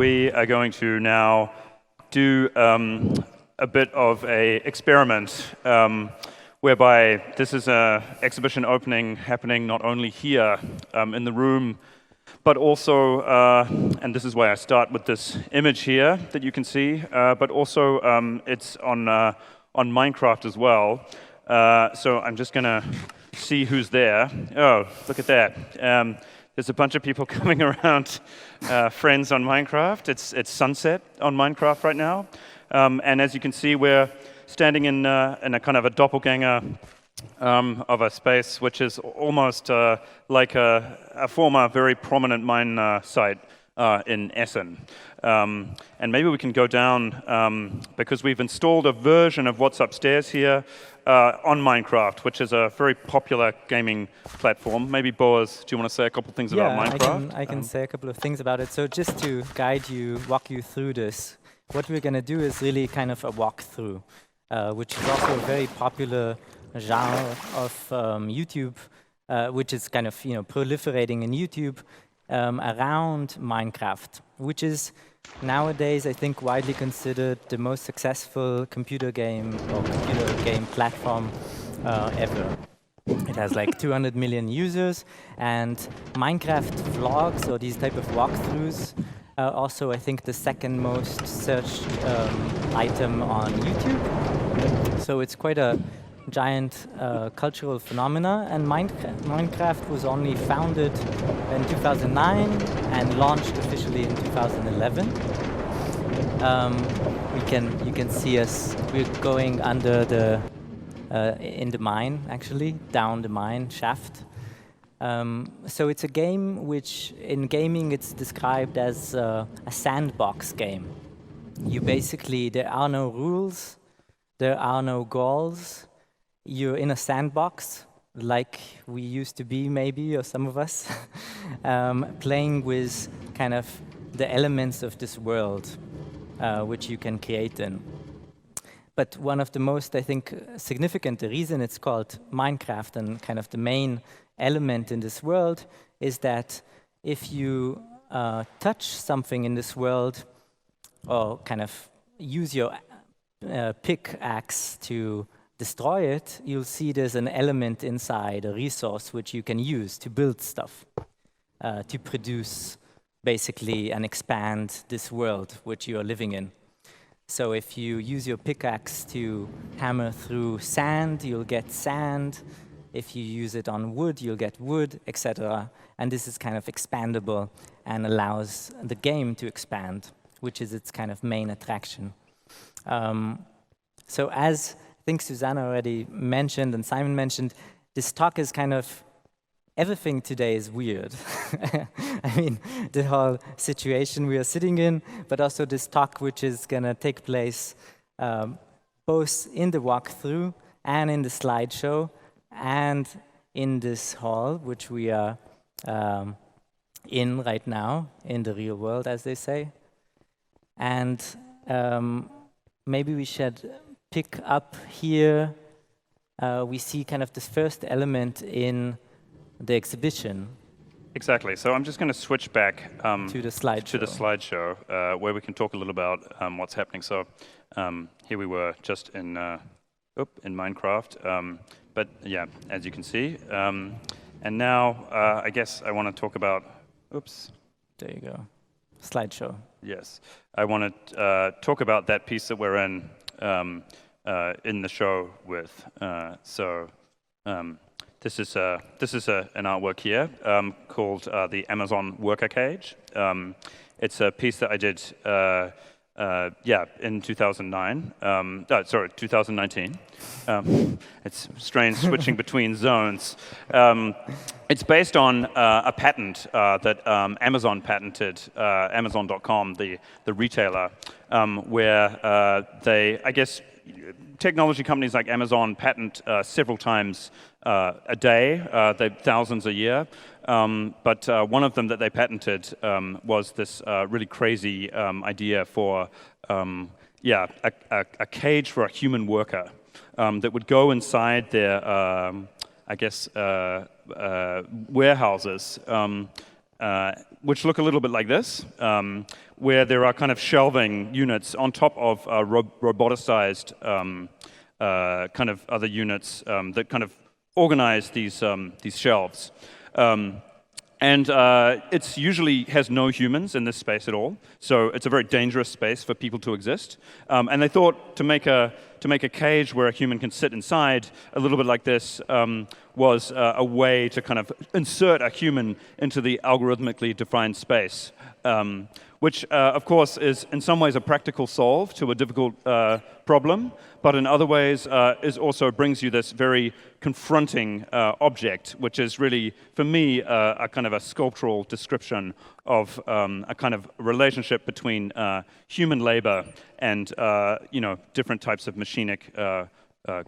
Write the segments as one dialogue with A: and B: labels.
A: we are going to now do a bit of a experiment whereby this is an exhibition opening happening not only here in the room, but also, and this is why I start with this image here that you can see, but also it's on Minecraft as well. So I'm just going to see who's there. Oh, look at that. There's a bunch of people coming around, friends on Minecraft. It's sunset on Minecraft right now. And as you can see, we're standing in a kind of a doppelganger of a space, which is almost like a former very prominent mine site in Essen. And maybe we can go down, because we've installed a version of what's upstairs here on Minecraft, which is a very popular gaming platform. Maybe Boaz, do you want to say a couple things about Minecraft?
B: I can say a couple of things about it. So just to guide you, walk you through this, what we're going to do is really kind of a walkthrough, which is also a very popular genre of YouTube, which is kind of proliferating in YouTube around Minecraft, which is nowadays, I think, widely considered the most successful computer game or computer game platform ever. It has like 200 million users, and Minecraft vlogs or these type of walkthroughs are also, I think, the second most searched item on YouTube. So it's quite a giant cultural phenomena, and Minecraft was only founded in 2009 and launched officially in 2011. You can see us. We're going under the in the mine, actually, down the mine shaft. So it's a game which, in gaming, it's described as a sandbox game. You basically, there are no rules, there are no goals. You're in a sandbox, like we used to be, maybe, or some of us, playing with kind of the elements of this world, which you can create in. But one of the most, I think, significant, the reason it's called Minecraft and kind of the main element in this world is that if you touch something in this world, or kind of use your pickaxe to destroy it, you'll see there's an element inside, a resource which you can use to build stuff, to produce basically and expand this world which you are living in. So if you use your pickaxe to hammer through sand, you'll get sand. If you use it on wood, you'll get wood, etc. And this is kind of expandable and allows the game to expand, which is its kind of main attraction. So as I think Susanna already mentioned and Simon mentioned, this talk is kind of, everything today is weird. I mean, the whole situation we are sitting in, but also this talk which is going to take place both in the walkthrough and in the slideshow and in this hall, which we are in right now, in the real world, as they say. And maybe we should pick up here. We see kind of this first element in the exhibition.
A: Exactly. So I'm just going to switch back
B: to the
A: slideshow, where we can talk a little about what's happening. So here we were just in Minecraft. But yeah, as you can see. And now I guess I want to talk about,
B: there you go, slideshow.
A: Yes. I want to talk about that piece that we're in the show with. This is an artwork here called the Amazon Worker Cage. It's a piece that I did, in 2009. 2019. It's strange switching between zones. It's based on a patent that Amazon patented, Amazon.com, the retailer, where I guess, technology companies like Amazon patent several times a day, thousands a year. But one of them that they patented was this really crazy idea for a cage for a human worker that would go inside their, warehouses which look a little bit like this, where there are kind of shelving units on top of roboticized kind of other units that kind of organize these shelves. And it usually has no humans in this space at all, so it's a very dangerous space for people to exist. And they thought to make a cage where a human can sit inside, a little bit like this, was a way to kind of insert a human into the algorithmically defined space, which, of course, is in some ways a practical solve to a difficult problem, but in other ways is also brings you this very confronting object, which is really, for me, a kind of a sculptural description of a kind of relationship between human labor and different types of machinic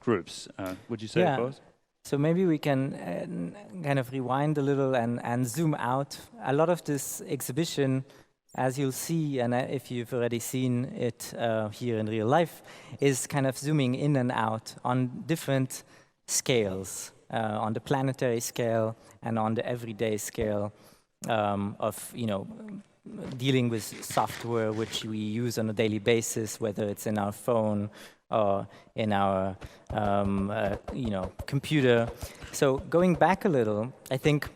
A: groups. Would you say, Boaz?
B: So maybe we can kind of rewind a little and zoom out. A lot of this exhibition, as you'll see, and if you've already seen it here in real life, is kind of zooming in and out on different scales, on the planetary scale and on the everyday scale of, dealing with software which we use on a daily basis, whether it's in our phone or in our, computer. So going back a little, I think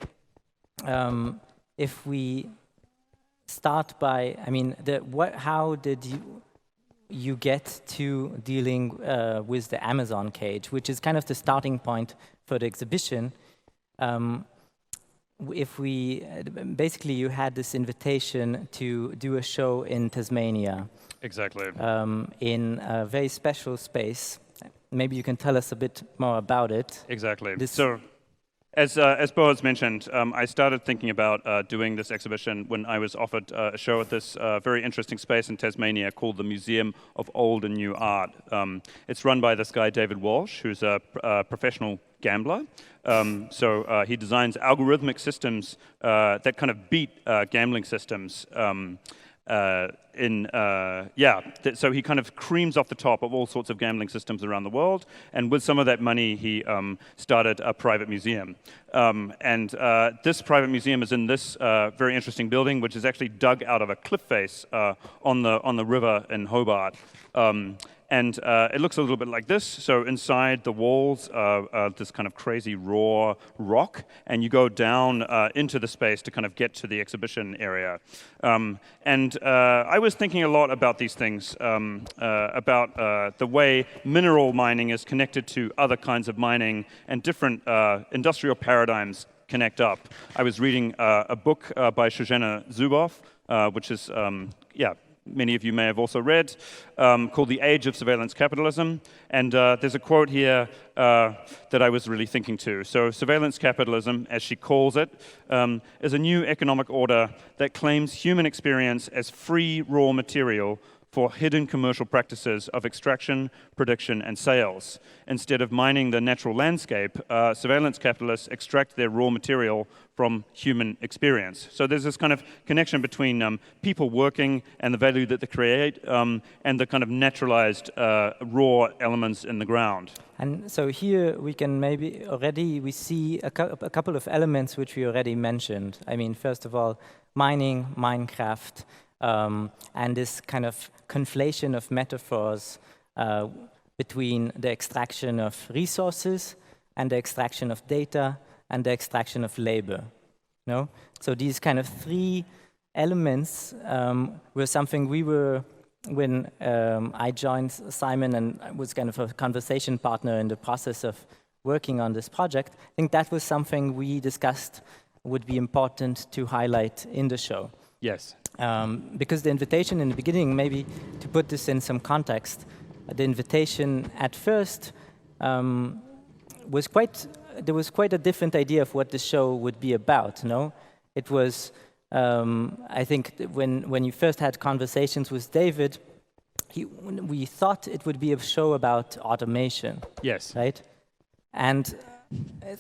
B: if we start by, how did you get to dealing with the Amazon cage, which is kind of the starting point for the exhibition. Basically you had this invitation to do a show in Tasmania.
A: Exactly.
B: In a very special space. Maybe you can tell us a bit more about it.
A: Exactly. So, as Boaz mentioned, I started thinking about doing this exhibition when I was offered a show at this very interesting space in Tasmania called the Museum of Old and New Art. It's run by this guy, David Walsh, who's a professional gambler. So he designs algorithmic systems that kind of beat gambling systems. So he kind of creams off the top of all sorts of gambling systems around the world, and with some of that money, he started a private museum. This private museum is in this very interesting building, which is actually dug out of a cliff face on the river in Hobart. It looks a little bit like this. So inside the walls are this kind of crazy raw rock, and you go down into the space to kind of get to the exhibition area. I was thinking a lot about these things, about the way mineral mining is connected to other kinds of mining, and different industrial paradigms connect up. I was reading a book by Shoshana Zuboff, which is, many of you may have also read, called The Age of Surveillance Capitalism. And there's a quote here that I was really thinking to. So surveillance capitalism, as she calls it, is a new economic order that claims human experience as free raw material for hidden commercial practices of extraction, production, and sales. Instead of mining the natural landscape, surveillance capitalists extract their raw material from human experience. So there's this kind of connection between people working and the value that they create, and the kind of naturalized raw elements in the ground.
B: And so here we can we see a couple of elements which we already mentioned. I mean, first of all, mining, Minecraft, and this kind of conflation of metaphors between the extraction of resources and the extraction of data and the extraction of labor. No? So these kind of three elements were something when I joined Simon and was kind of a conversation partner in the process of working on this project. I think that was something we discussed would be important to highlight in the show.
A: Yes.
B: Because the invitation in the beginning, maybe to put this in some context, the invitation at first was there was quite a different idea of what the show would be about, no? It was, I think, when you first had conversations with David, we thought it would be a show about automation.
A: Yes.
B: Right?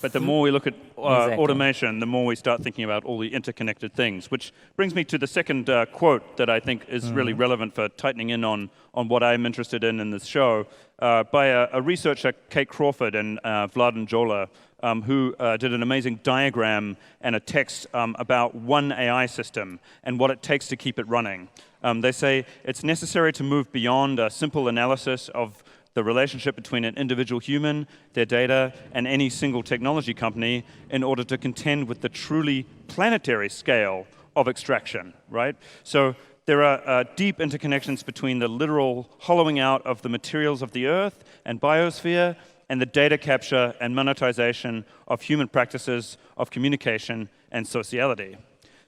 A: But the more we look at
B: Exactly.
A: automation, the more we start thinking about all the interconnected things, which brings me to the second quote that I think is really relevant for tightening in on what I'm interested in this show, by a researcher, Kate Crawford and Vladan Jola, who did an amazing diagram and a text about one AI system and what it takes to keep it running. They say it's necessary to move beyond a simple analysis of the relationship between an individual human, their data, and any single technology company in order to contend with the truly planetary scale of extraction, right? So there are deep interconnections between the literal hollowing out of the materials of the Earth and biosphere and the data capture and monetization of human practices of communication and sociality.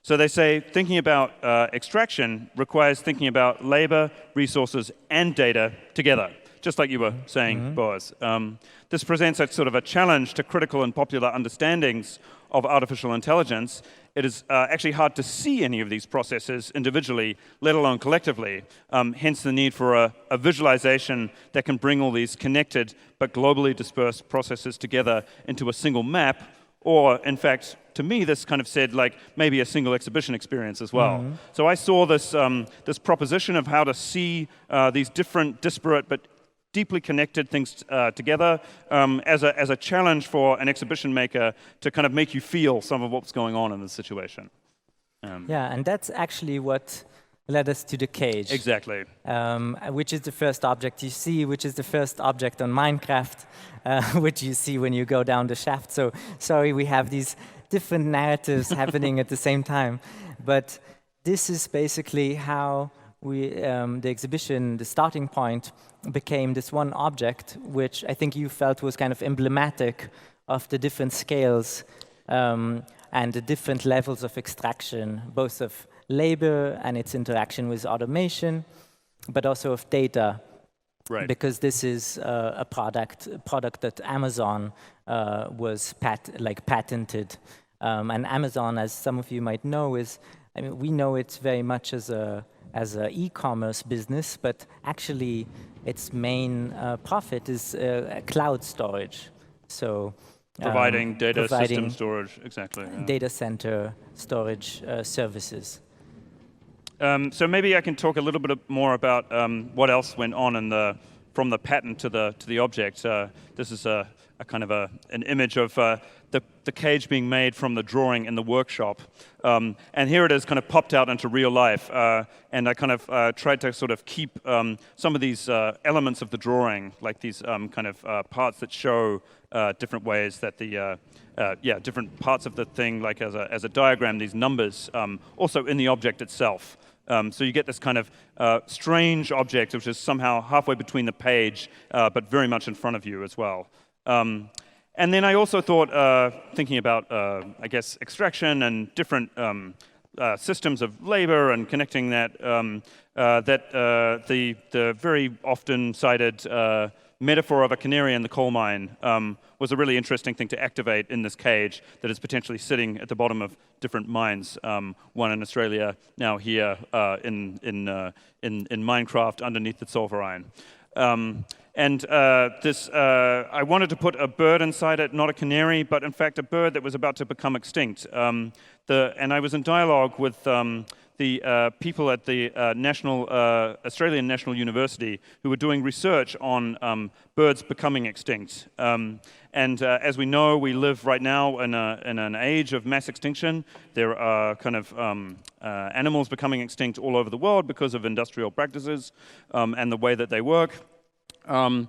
A: So they say thinking about extraction requires thinking about labor, resources, and data together, just like you were saying, Boaz. This presents a sort of a challenge to critical and popular understandings of artificial intelligence. It is actually hard to see any of these processes individually, let alone collectively, hence the need for a visualization that can bring all these connected but globally dispersed processes together into a single map, or in fact, to me, this kind of said like maybe a single exhibition experience as well. So I saw this, this proposition of how to see these different, disparate, but deeply connected things together as a challenge for an exhibition maker to kind of make you feel some of what's going on in the situation.
B: Yeah, and that's actually what led us to the cage.
A: Exactly.
B: Which is the first object you see, which is the first object on Minecraft, which you see when you go down the shaft. So, sorry, we have these different narratives happening at the same time. But this is basically how we, the exhibition, the starting point, became this one object, which I think you felt was kind of emblematic of the different scales and the different levels of extraction, both of labor and its interaction with automation, but also of data.
A: Right.
B: Because this is a product that Amazon was patented. And Amazon, as some of you might know, is, I mean, we know it very much as a e-commerce business, but actually its main profit is cloud storage. So
A: providing data system storage, exactly. Yeah.
B: Data center storage services.
A: So maybe I can talk a little bit more about what else went on from the patent to the object. This is a kind of an image of the cage being made from the drawing in the workshop. And here it is kind of popped out into real life. And I kind of tried to sort of keep some of these elements of the drawing, like these kind of parts that show different ways that the different parts of the thing, like as a diagram, these numbers, also in the object itself. So you get this kind of strange object, which is somehow halfway between the page, but very much in front of you as well. And then I also thought, thinking about, I guess, extraction and different systems of labor and connecting that, the very often cited metaphor of a canary in the coal mine was a really interesting thing to activate in this cage that is potentially sitting at the bottom of different mines, one in Australia, now here in Minecraft underneath the Solver Iron. I wanted to put a bird inside it, not a canary, but in fact a bird that was about to become extinct. And I was in dialogue with the people at the Australian National University who were doing research on birds becoming extinct. As we know, we live right now in an age of mass extinction. There are kind of animals becoming extinct all over the world because of industrial practices and the way that they work. I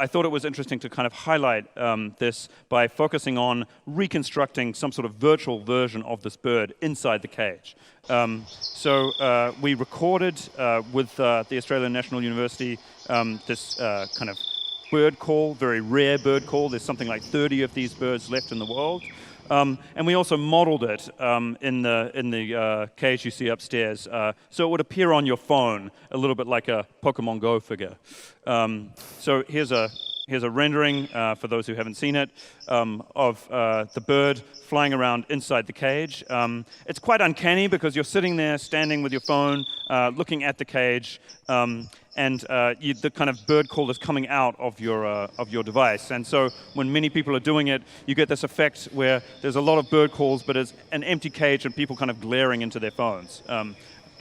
A: thought it was interesting to kind of highlight this by focusing on reconstructing some sort of virtual version of this bird inside the cage. So we recorded with the Australian National University this kind of bird call, very rare bird call. There's something like 30 of these birds left in the world. And we also modeled it in the cage you see upstairs, so it would appear on your phone a little bit like a Pokemon Go figure. So here's a rendering, for those who haven't seen it, of the bird flying around inside the cage. It's quite uncanny because you're sitting there, standing with your phone, looking at the cage, and the kind of bird call is coming out of your device. And so when many people are doing it, you get this effect where there's a lot of bird calls, but it's an empty cage and people kind of glaring into their phones.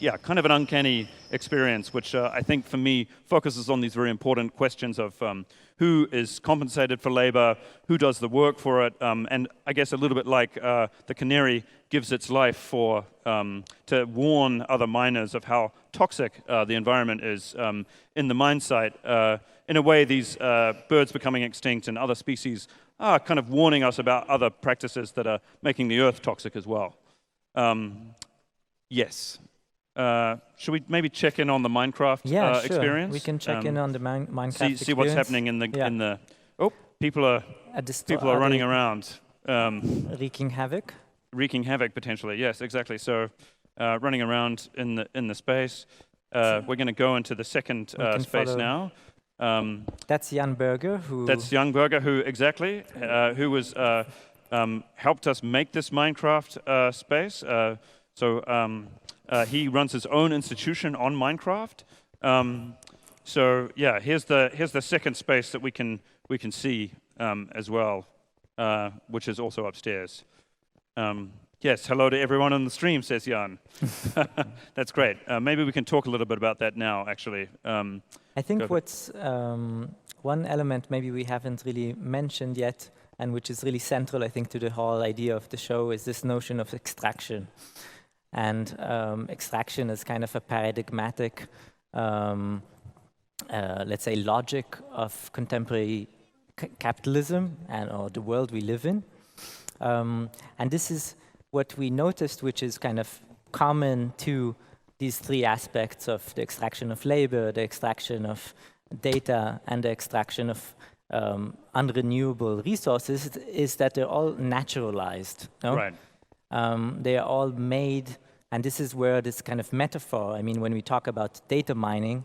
A: yeah, kind of an uncanny experience, which I think for me focuses on these very important questions of who is compensated for labor, who does the work for it, and I guess a little bit like the canary gives its life for to warn other miners of how toxic the environment is in the mine site. In a way, these birds becoming extinct and other species are kind of warning us about other practices that are making the earth toxic as well. Yes. Should we maybe check in on the Minecraft
B: sure.
A: experience?
B: We can check in on the Minecraft experience.
A: See what's happening in the. Oh, people are running around.
B: Wreaking havoc.
A: Wreaking havoc potentially. Yes, exactly. So, running around in the space. We're going to go into the second space now.
B: That's Jan Berger, who.
A: That's Jan Berger, who was helped us make this Minecraft space. He runs his own institution on Minecraft. So yeah, here's the second space that we can see as well, which is also upstairs. Yes, hello to everyone on the stream, says Jan. That's great. Maybe we can talk a little bit about that now, actually.
B: I think what's one element maybe we haven't really mentioned yet, and which is really central, I think, to the whole idea of the show, is this notion of extraction. And extraction is kind of a paradigmatic, let's say, logic of contemporary capitalism or the world we live in. And this is what we noticed, which is kind of common to these three aspects of the extraction of labor, the extraction of data, and the extraction of unrenewable resources, is that they're all naturalized. No?
A: Right.
B: They are all made, and this is where this kind of metaphor, I mean, when we talk about data mining,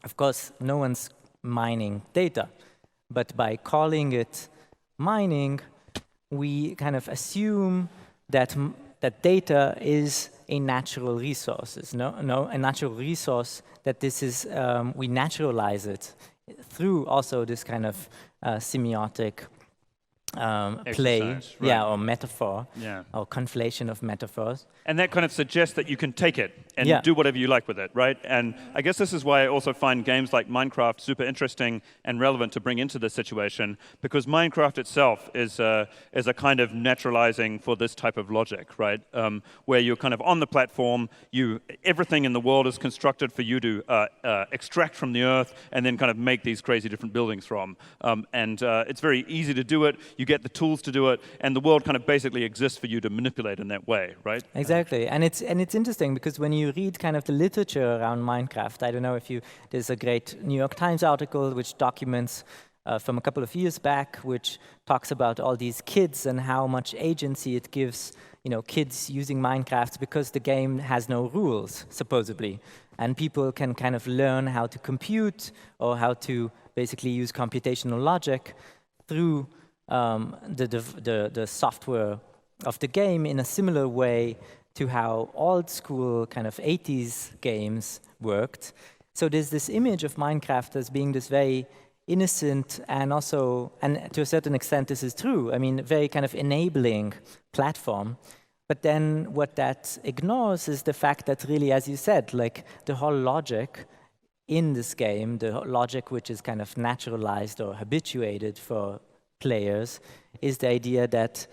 B: of course, no one's mining data, but by calling it mining, we kind of assume that data is a natural resource. A natural resource, that this is, we naturalize it through also this kind of semiotic play,
A: right.
B: or metaphor, or conflation of metaphors.
A: And that kind of suggests that you can take it and do whatever you like with it, right? And I guess this is why I also find games like Minecraft super interesting and relevant to bring into this situation, because Minecraft itself is a kind of naturalizing for this type of logic, right? Where you're kind of on the platform, everything in the world is constructed for you to extract from the earth and then kind of make these crazy different buildings from. It's very easy to do it. You get the tools to do it, and the world kind of basically exists for you to manipulate in that way, right?
B: Exactly, and it's interesting because when you read kind of the literature around Minecraft, I don't know if there's a great New York Times article which documents from a couple of years back, which talks about all these kids and how much agency it gives, kids using Minecraft, because the game has no rules, supposedly, and people can kind of learn how to compute or how to basically use computational logic through the software of the game in a similar way to how old school kind of 80s games worked. So there's this image of Minecraft as being this very innocent and also, and to a certain extent this is true, I mean, very kind of enabling platform. But then what that ignores is the fact that really, as you said, like the whole logic in this game, the logic which is kind of naturalized or habituated for players, is the idea that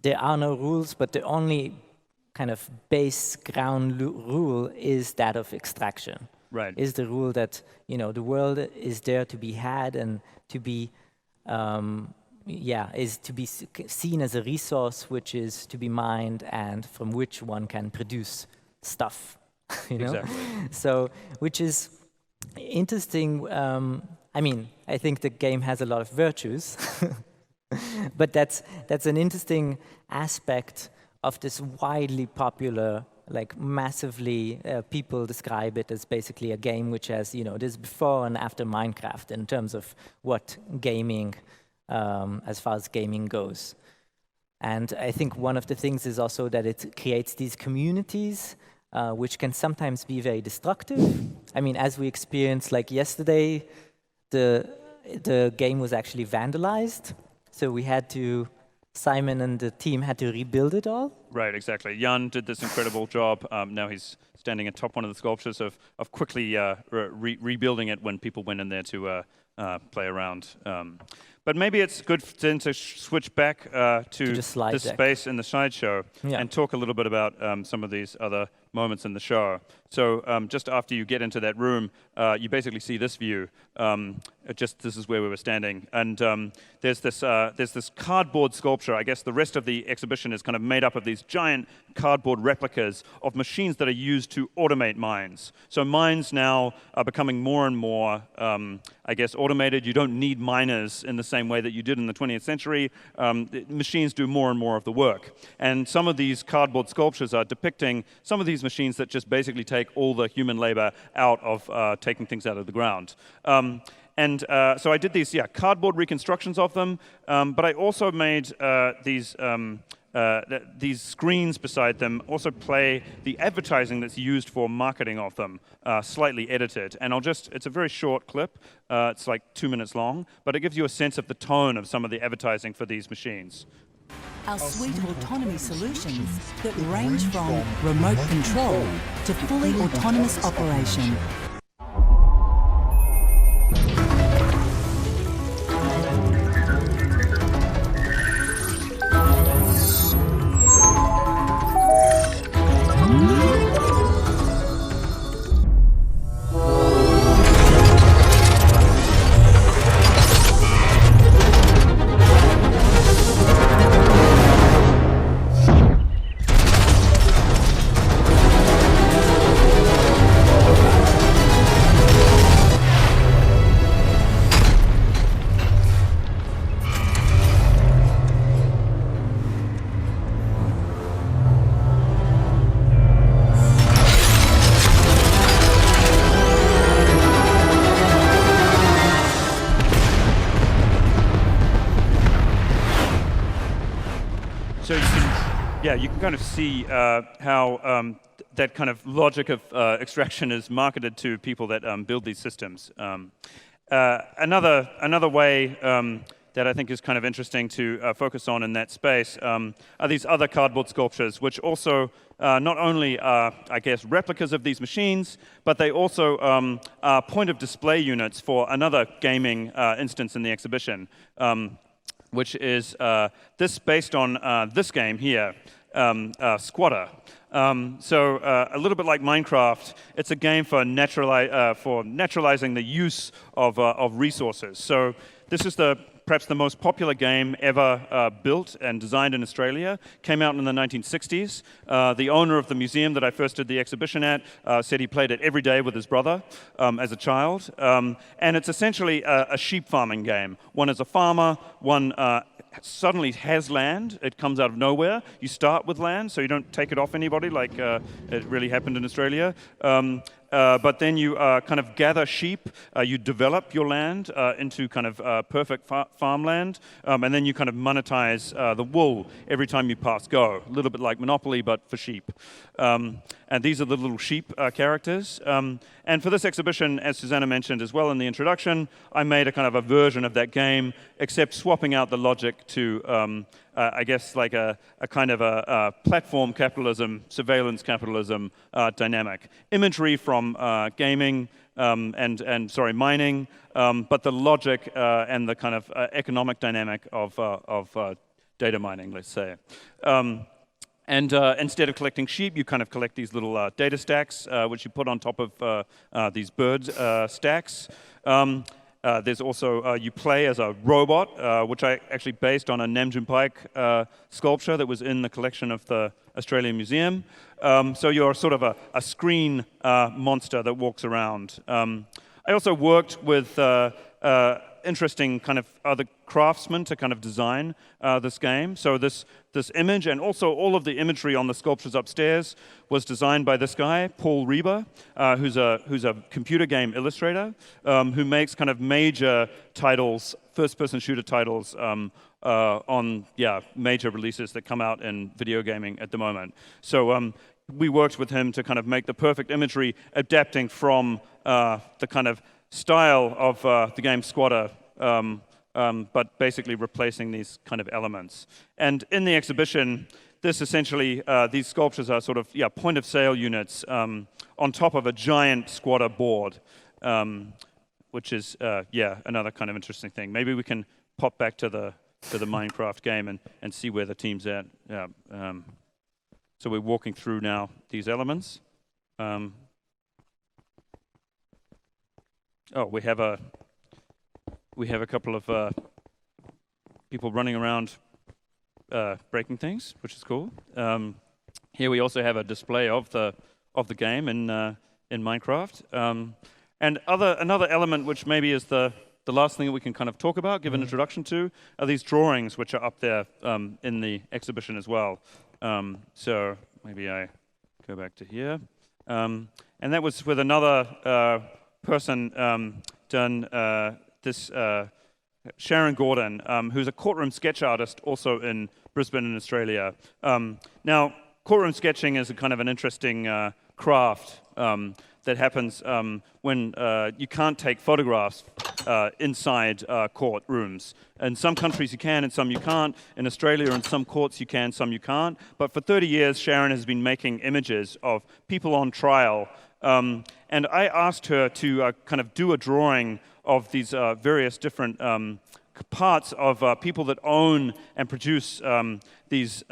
B: there are no rules, but the only kind of base ground rule is that of extraction.
A: Right.
B: Is the rule that the world is there to be had and to be, is to be seen as a resource which is to be mined and from which one can produce stuff.
A: Exactly.
B: So, which is interesting. I mean, I think the game has a lot of virtues, but that's an interesting aspect of this widely popular, like massively, people describe it as basically a game which has, this before and after Minecraft in terms of what gaming, as far as gaming goes. And I think one of the things is also that it creates these communities which can sometimes be very destructive. I mean, as we experienced like yesterday, the game was actually vandalized, so we had to Simon and the team had to rebuild it all.
A: Right, exactly. Jan did this incredible job. Now he's standing atop one of the sculptures of quickly rebuilding it when people went in there to play around. But maybe it's good then to switch back to
B: the slide
A: this
B: deck.
A: space in the slideshow and talk a little bit about some of these other moments in the show. So just after you get into that room, you basically see this view. This is where we were standing, and there's this cardboard sculpture. I guess the rest of the exhibition is kind of made up of these giant cardboard replicas of machines that are used to automate mines. So mines now are becoming more and more, I guess, automated. You don't need miners in the same way that you did in the 20th century. Machines do more and more of the work. And some of these cardboard sculptures are depicting some of these machines that just basically take all the human labor out of taking things out of the ground. So I did these, cardboard reconstructions of them, but I also made these screens beside them also play the advertising that's used for marketing of them, slightly edited. And it's a very short clip, it's like 2 minutes long, but it gives you a sense of the tone of some of the advertising for these machines.
C: Our suite of autonomy solutions that range from remote control to fully autonomous operation.
A: You can kind of see how that kind of logic of extraction is marketed to people that build these systems. Another way that I think is kind of interesting to focus on in that space are these other cardboard sculptures, which also not only are, I guess, replicas of these machines, but they also are point of display units for another gaming instance in the exhibition, which is this based on this game here. Squatter. So a little bit like Minecraft, it's a game for naturalizing the use of resources. So this is perhaps the most popular game ever built and designed in Australia. Came out in the 1960s. The owner of the museum that I first did the exhibition at said he played it every day with his brother as a child. And it's essentially a sheep farming game. One is a farmer, one suddenly has land. It comes out of nowhere. You start with land, so you don't take it off anybody like it really happened in Australia. But then you kind of gather sheep, you develop your land into kind of perfect farmland, and then you kind of monetize the wool every time you pass go. A little bit like Monopoly, but for sheep. And these are the little sheep characters. And for this exhibition, as Susanna mentioned as well in the introduction, I made a kind of a version of that game, except swapping out the logic to I guess like a kind of a platform capitalism, surveillance capitalism dynamic. Imagery from gaming mining, but the logic and the kind of economic dynamic of data mining, let's say. And instead of collecting sheep, you kind of collect these little data stacks, which you put on top of these bird stacks. There's also, you play as a robot, which I actually based on a Nam June Paik sculpture that was in the collection of the Australian Museum. So you're sort of a screen monster that walks around. I also worked with interesting kind of other craftsmen to kind of design this game. So this image and also all of the imagery on the sculptures upstairs was designed by this guy, Paul Reber, who's a computer game illustrator, who makes kind of major titles, first-person shooter titles on major releases that come out in video gaming at the moment. So we worked with him to kind of make the perfect imagery, adapting from the kind of style of the game Squatter but basically replacing these kind of elements. And in the exhibition, this essentially, these sculptures are sort of point of sale units on top of a giant squatter board, which is another kind of interesting thing. Maybe we can pop back to the Minecraft game and see where the team's at. So we're walking through now these elements. We have a couple of people running around breaking things, which is cool. Here we also have a display of the game in Minecraft. And another element which maybe is the last thing that we can kind of talk about, give an introduction to, are these drawings which are up there in the exhibition as well. So maybe I go back to here. And that was with another person done this Sharon Gordon, who's a courtroom sketch artist also in Brisbane in Australia. Now, courtroom sketching is a kind of an interesting craft that happens when you can't take photographs inside courtrooms. In some countries you can, and some you can't. In Australia, in some courts you can, some you can't. But for 30 years, Sharon has been making images of people on trial. And I asked her to kind of do a drawing of these various different parts of people that own and produce these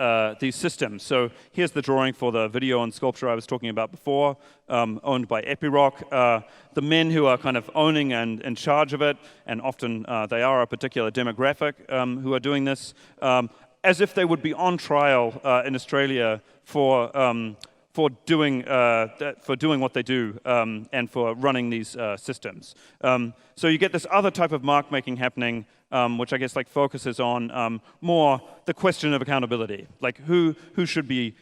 A: systems. So here's the drawing for the video and sculpture I was talking about before, owned by Epiroc. The men who are kind of owning and in charge of it, and often they are a particular demographic who are doing this, as if they would be on trial in Australia for doing what they do and for running these systems. So you get this other type of mark making happening, which I guess like focuses on more the question of accountability, like who should be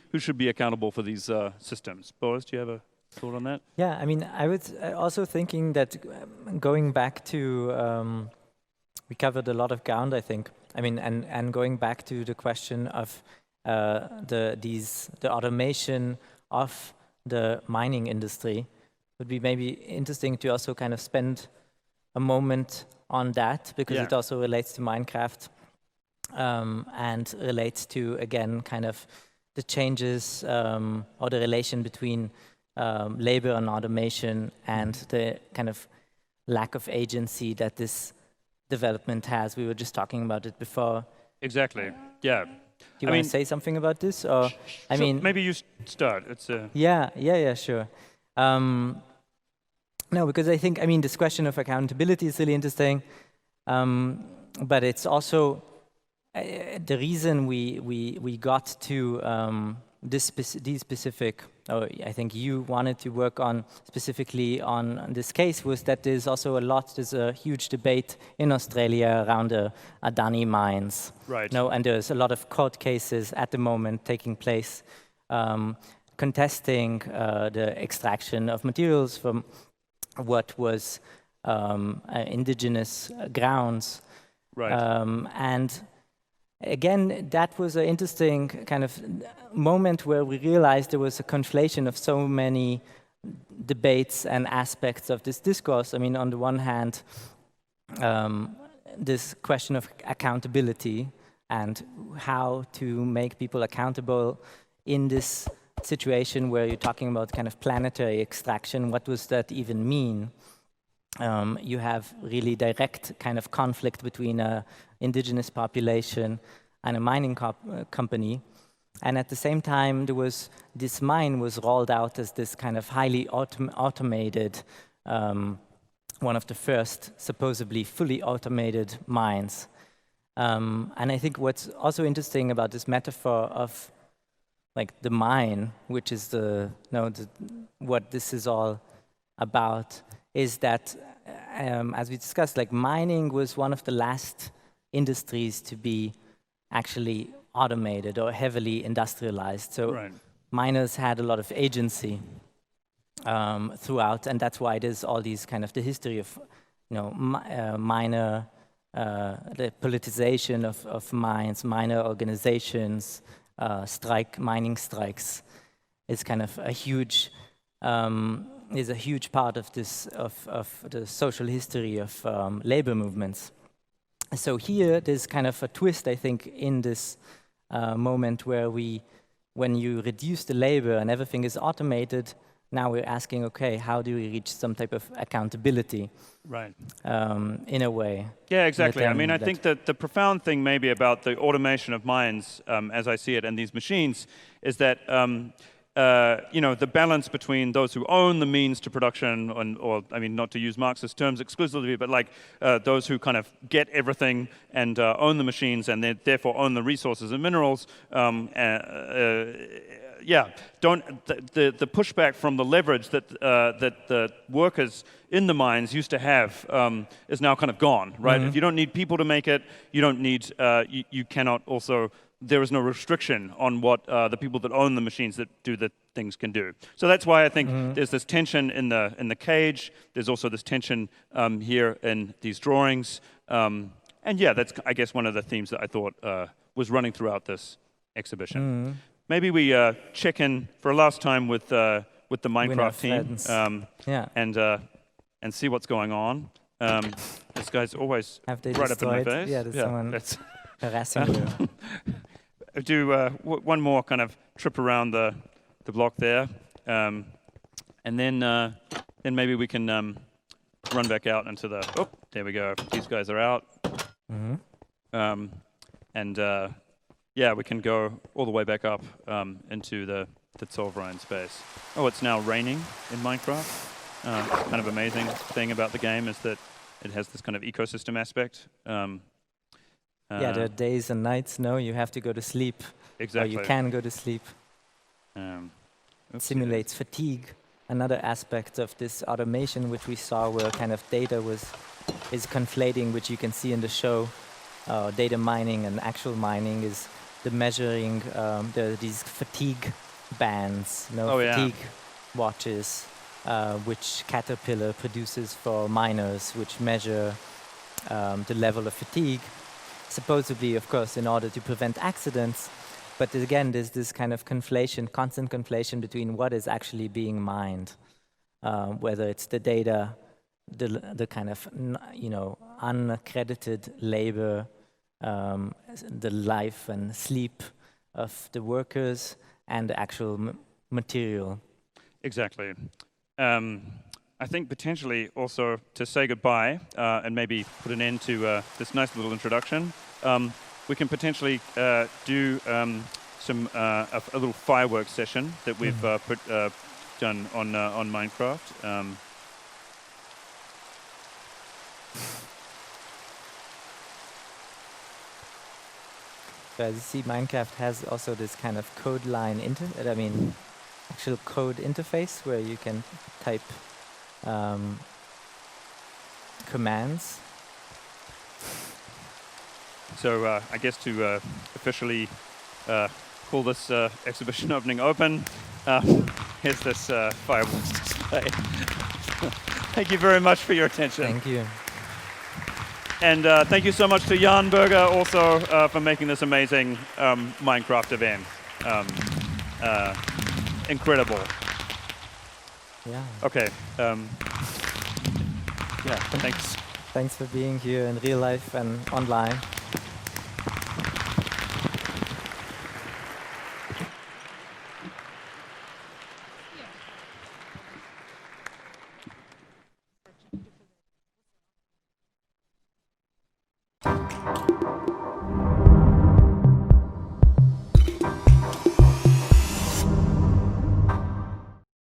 A: accountable for these systems. Boaz, do you have a thought on that?
B: Yeah, I mean, I was also thinking that going back to we covered a lot of ground, I think. I mean, and going back to the question of the automation of the mining industry would be maybe interesting to also kind of spend a moment on that, because it also relates to Minecraft and relates to, again, kind of the changes or the relation between labor and automation and the kind of lack of agency that this development has. We were just talking about it before.
A: Exactly, yeah.
B: Do you want to say something about this, or I mean,
A: maybe you start. It's
B: sure. No, because I think this question of accountability is really interesting, but it's also the reason we got to these specific. I think you wanted to work on specifically on this case was that there's a huge debate in Australia around the Adani mines.
A: Right.
B: And there's a lot of court cases at the moment taking place contesting the extraction of materials from what was indigenous grounds.
A: Right.
B: And again, that was an interesting kind of moment where we realized there was a conflation of so many debates and aspects of this discourse. I mean, on the one hand, this question of accountability and how to make people accountable in this situation where you're talking about kind of planetary extraction. What does that even mean? You have really direct kind of conflict between an indigenous population and a mining company. And at the same time, this mine was rolled out as this kind of highly automated, one of the first supposedly fully automated mines. And I think what's also interesting about this metaphor of like the mine, which is what this is all about, is that, as we discussed, like mining was one of the last industries to be actually automated or heavily industrialized. So miners had a lot of agency throughout, and that's why there's all these kind of the history of, miner, the politicization of mines, miner organizations, mining strikes is kind of a huge part of this of the social history of labor movements. So here, there's kind of a twist, I think, in this moment where when you reduce the labor and everything is automated, now we're asking, okay, how do we reach some type of accountability?
A: Right.
B: In a way.
A: Yeah, exactly. I mean, I think that the profound thing maybe about the automation of mines, as I see it, and these machines, is that the balance between those who own the means to production, or I mean, not to use Marxist terms exclusively, but like those who kind of get everything and own the machines and therefore own the resources and minerals. The pushback from the leverage that the workers in the mines used to have is now kind of gone, right?
B: Mm-hmm.
A: If you don't need people to make it, you don't need, you cannot also. There is no restriction on what the people that own the machines that do the things can do. So that's why I think there's this tension in the cage. There's also this tension here in these drawings. And yeah, that's I guess one of the themes that I thought was running throughout this exhibition. Maybe we check in for a last time with the Minecraft team and see what's going on. This guy's always right up in my face.
B: Yeah, there's someone harassing you.
A: Do one more kind of trip around the block there, and then maybe we can run back out into the. Oh, there we go. These guys are out, we can go all the way back up into the Zollverein space. Oh, it's now raining in Minecraft. Kind of amazing thing about the game is that it has this kind of ecosystem aspect.
B: There are days and nights. No, you have to go to sleep.
A: Exactly.
B: Or you can go to sleep. It simulates fatigue. Another aspect of this automation, which we saw, where kind of data is conflating, which you can see in the show. Data mining and actual mining is the measuring these fatigue bands, fatigue watches, which Caterpillar produces for miners, which measure the level of fatigue. Supposedly, of course, in order to prevent accidents, but again, there's this kind of constant conflation between what is actually being mined, whether it's the data, the kind of uncredited labor, the life and sleep of the workers, and the actual material.
A: Exactly. I think potentially also to say goodbye and maybe put an end to this nice little introduction, we can potentially do a little fireworks session that we've done on Minecraft.
B: So as you see, Minecraft has also this kind of code line actual code interface where you can type commands.
A: So I guess to officially call this exhibition opening open, here's this fireworks display. Thank you very much for your attention.
B: Thank you.
A: And thank you so much to Jan Berger also for making this amazing Minecraft event. Incredible.
B: Yeah.
A: Okay. Thanks.
B: Thanks for being here in real life and online.